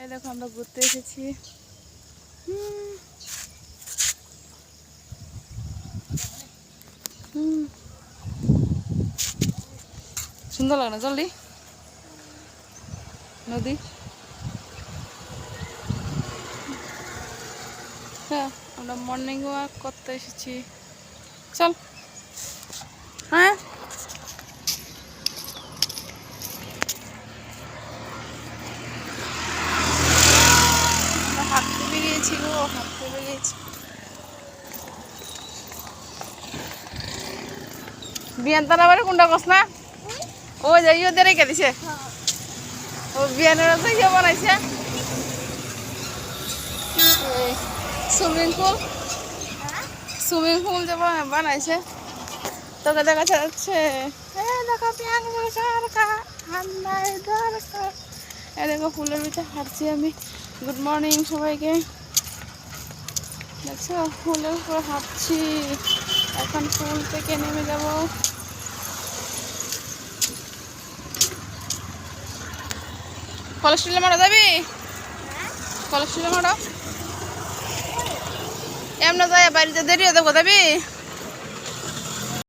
এই দেখো আমরা ঘুরতে এসেছি। সুন্দর লাগে না জলদি নদী? হ্যাঁ, আমরা মর্নিং ওয়াক করতে এসেছি। চল। হ্যাঁ, হাঁটতে বেরিয়েছি গো, হাঁটতে বেরিয়েছি। বিয়ান তারা বাড়ি কোনটা কস না? ও যাই ওদের রেখে দিছে। ও বিয়ানের ইয়ে বানাইছে সুইমিং পুল, সুইমিং পুল যে বানাইছে তোকে দেখা যাচ্ছে। দেখো ফুলের ভিতরে হাঁটছি আমি। গুড মর্নিং সবাইকে। দেখছো ফুলের উপর হাঁটছি, এখন ফুল থেকে নেমে যাব। কলেস্ট্রলে মারা যাবি? কলেস্ট্রলে মারা এমন যায় বাড়িতে দেরি হতে যাবি।